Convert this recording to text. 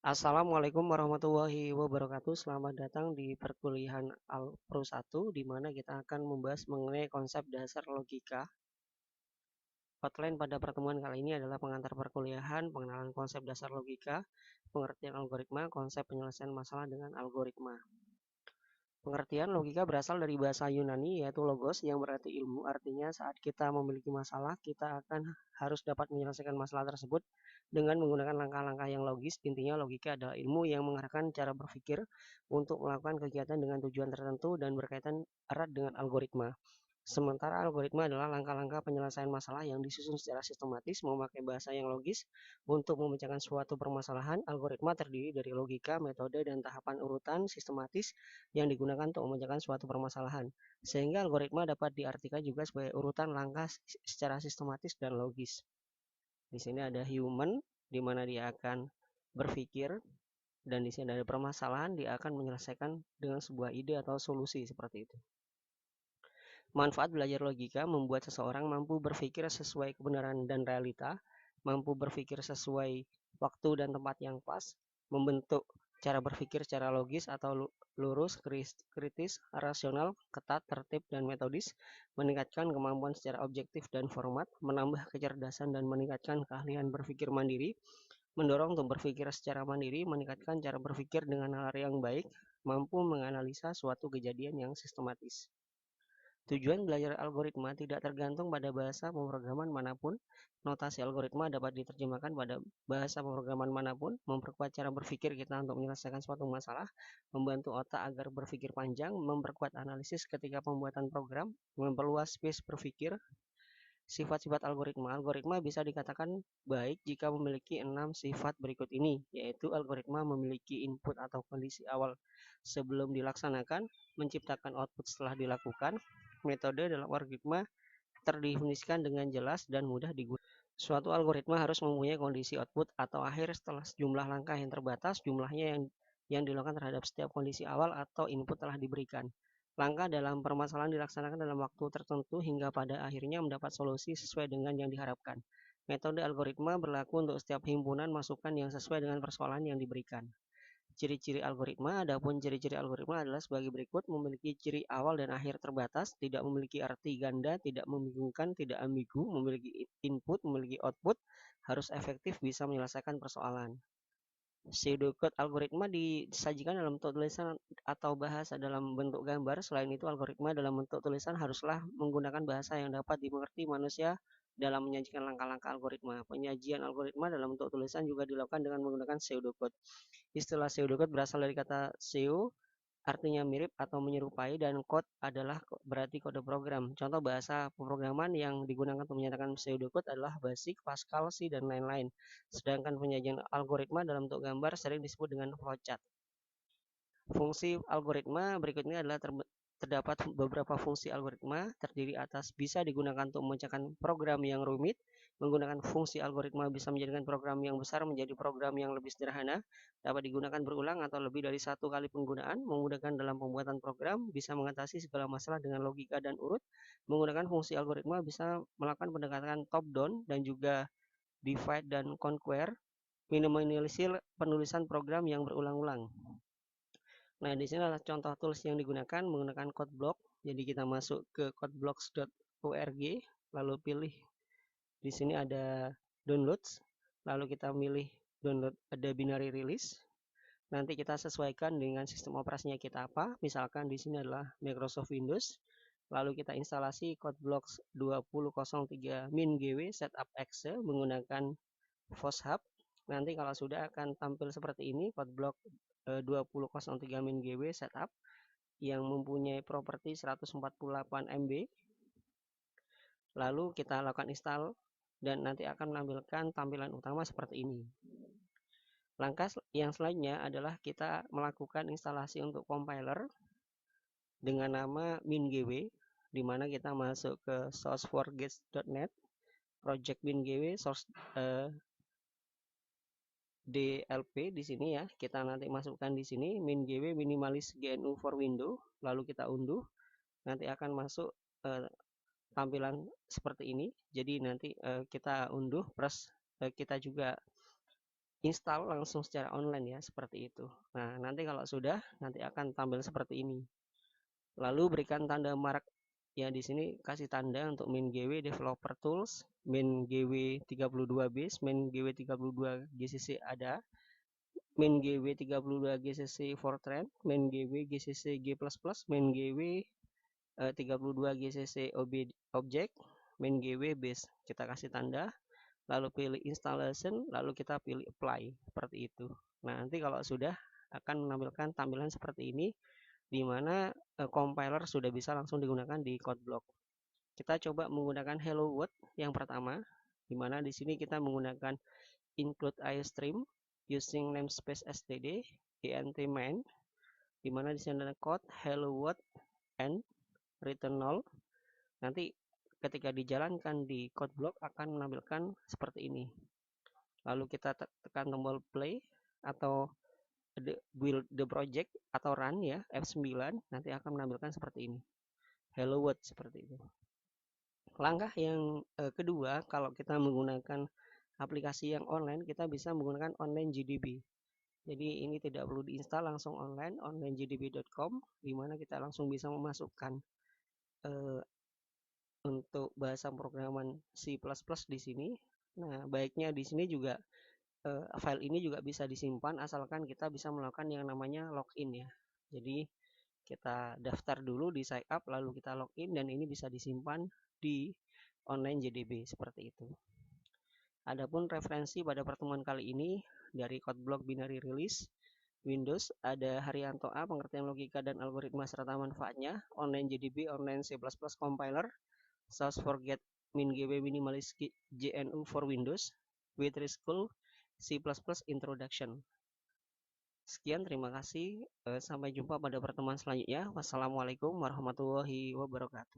Assalamualaikum warahmatullahi wabarakatuh. Selamat datang di perkuliahan Alpro 1, di mana kita akan membahas mengenai konsep dasar logika. Outline pada pertemuan kali ini adalah pengantar perkuliahan, pengenalan konsep dasar logika, pengertian algoritma, konsep penyelesaian masalah dengan algoritma. Pengertian logika berasal dari bahasa Yunani yaitu logos yang berarti ilmu. Artinya saat kita memiliki masalah, kita akan harus dapat menyelesaikan masalah tersebut dengan menggunakan langkah-langkah yang logis. Intinya logika adalah ilmu yang mengarahkan cara berpikir untuk melakukan kegiatan dengan tujuan tertentu dan berkaitan erat dengan algoritma. Sementara algoritma adalah langkah-langkah penyelesaian masalah yang disusun secara sistematis memakai bahasa yang logis untuk memecahkan suatu permasalahan. Algoritma terdiri dari logika, metode, dan tahapan urutan sistematis yang digunakan untuk memecahkan suatu permasalahan. Sehingga algoritma dapat diartikan juga sebagai urutan langkah secara sistematis dan logis. Di sini ada human, di mana dia akan berpikir, dan di sini ada permasalahan, dia akan menyelesaikan dengan sebuah ide atau solusi seperti itu. Manfaat belajar logika membuat seseorang mampu berpikir sesuai kebenaran dan realita, mampu berpikir sesuai waktu dan tempat yang pas, membentuk cara berpikir secara logis atau lurus, kritis, rasional, ketat, tertib, dan metodis, meningkatkan kemampuan secara objektif dan format, menambah kecerdasan dan meningkatkan keahlian berpikir mandiri, mendorong untuk berpikir secara mandiri, meningkatkan cara berpikir dengan nalar yang baik, mampu menganalisa suatu kejadian yang sistematis. Tujuan belajar algoritma tidak tergantung pada bahasa pemrograman manapun. Notasi algoritma dapat diterjemahkan pada bahasa pemrograman manapun, memperkuat cara berpikir kita untuk menyelesaikan suatu masalah, membantu otak agar berpikir panjang, memperkuat analisis ketika pembuatan program, memperluas space berpikir. Sifat-sifat algoritma. Algoritma bisa dikatakan baik jika memiliki 6 sifat berikut ini, yaitu algoritma memiliki input atau kondisi awal sebelum dilaksanakan, menciptakan output setelah dilakukan. Metode dalam algoritma terdefinisikan dengan jelas dan mudah digunakan. Suatu algoritma harus mempunyai kondisi output atau akhir setelah sejumlah langkah yang terbatas, jumlahnya yang dilakukan terhadap setiap kondisi awal atau input telah diberikan. Langkah dalam permasalahan dilaksanakan dalam waktu tertentu hingga pada akhirnya mendapat solusi sesuai dengan yang diharapkan. Metode algoritma berlaku untuk setiap himpunan masukan yang sesuai dengan persoalan yang diberikan. Ciri-ciri algoritma. Adapun ciri-ciri algoritma adalah sebagai berikut: memiliki ciri awal dan akhir terbatas, tidak memiliki arti ganda, tidak membingungkan, tidak ambigu, memiliki input, memiliki output, harus efektif, bisa menyelesaikan persoalan. Pseudocode algoritma disajikan dalam bentuk tulisan atau bahasa dalam bentuk gambar. Selain itu, algoritma dalam bentuk tulisan haruslah menggunakan bahasa yang dapat dimengerti manusia dalam menyajikan langkah-langkah algoritma. Penyajian algoritma dalam bentuk tulisan juga dilakukan dengan menggunakan pseudocode. Istilah pseudocode berasal dari kata pseudo, artinya mirip atau menyerupai, dan code adalah berarti kode program. Contoh bahasa pemrograman yang digunakan untuk menyatakan pseudocode adalah BASIC, Pascal, C, dan lain-lain. Sedangkan penyajian algoritma dalam bentuk gambar sering disebut dengan flowchart. Fungsi algoritma berikutnya adalah terdapat beberapa fungsi algoritma terdiri atas bisa digunakan untuk memecahkan program yang rumit. Menggunakan fungsi algoritma bisa menjadikan program yang besar menjadi program yang lebih sederhana. Dapat digunakan berulang atau lebih dari satu kali penggunaan. Memudahkan dalam pembuatan program. Bisa mengatasi segala masalah dengan logika dan urut. Menggunakan fungsi algoritma bisa melakukan pendekatan top down dan juga divide dan conquer. Minimalisir penulisan program yang berulang-ulang. Nah, di sini adalah contoh tools yang digunakan menggunakan CodeBlock. Jadi kita masuk ke codeblocks.org, lalu pilih di sini ada downloads, lalu kita milih download, ada binary release. Nanti kita sesuaikan dengan sistem operasinya kita apa. Misalkan di sini adalah Microsoft Windows. Lalu kita instalasi CodeBlocks 2003 min-gw setup exe menggunakan FOSHub. Nanti kalau sudah akan tampil seperti ini, CodeBlock 2003 min-gw setup yang mempunyai properti 148 MB. Lalu kita lakukan install dan nanti akan menampilkan tampilan utama seperti ini. Langkah yang selanjutnya adalah kita melakukan instalasi untuk compiler dengan nama min-gw, di mana kita masuk ke source4gates.net, project min-gw, source DLP di sini ya. Kita nanti masukkan di sini min-gw minimalis GNU for Windows, lalu kita unduh. Nanti akan masuk tampilan seperti ini. Jadi nanti kita unduh, plus kita juga install langsung secara online ya, seperti itu. Nah, nanti kalau sudah, nanti akan tampil seperti ini. Lalu berikan tanda mark ya, di sini kasih tanda untuk main GW developer tools, main GW 32 base, main GW 32 GCC ada, main GW 32 GCC Fortran, main GW GCC G++, main GW 32 GCC object, main GW base. Kita kasih tanda, lalu pilih installation, lalu kita pilih apply, seperti itu. Nah, nanti kalau sudah akan menampilkan tampilan seperti ini, di mana compiler sudah bisa langsung digunakan di code block. Kita coba menggunakan hello world yang pertama, di mana di sini kita menggunakan include iostream using namespace std int main, di mana di sini ada code hello world and return null. Nanti ketika dijalankan di code block akan menampilkan seperti ini. Lalu kita tekan tombol play atau build the project atau run ya, F9, nanti akan menampilkan seperti ini. Hello world, seperti itu. Langkah yang kedua, kalau kita menggunakan aplikasi yang online, kita bisa menggunakan online GDB. Jadi ini tidak perlu diinstal, langsung online, onlinegdb.com, di mana kita langsung bisa memasukkan untuk bahasa pemrograman C++ di sini. Nah, baiknya di sini juga file ini juga bisa disimpan asalkan kita bisa melakukan yang namanya login ya. Jadi kita daftar dulu di sign up, lalu kita login, dan ini bisa disimpan di online JDB seperti itu. Adapun referensi pada pertemuan kali ini dari CodeBlock Binary Release Windows, ada Haryanto A, pengertian logika dan algoritma serta manfaatnya, online JDB, online C++ compiler, source forget MinGW minimalis GNU for Windows, with School C++ Introduction. Sekian, terima kasih. Sampai jumpa pada pertemuan selanjutnya. Wassalamualaikum warahmatullahi wabarakatuh.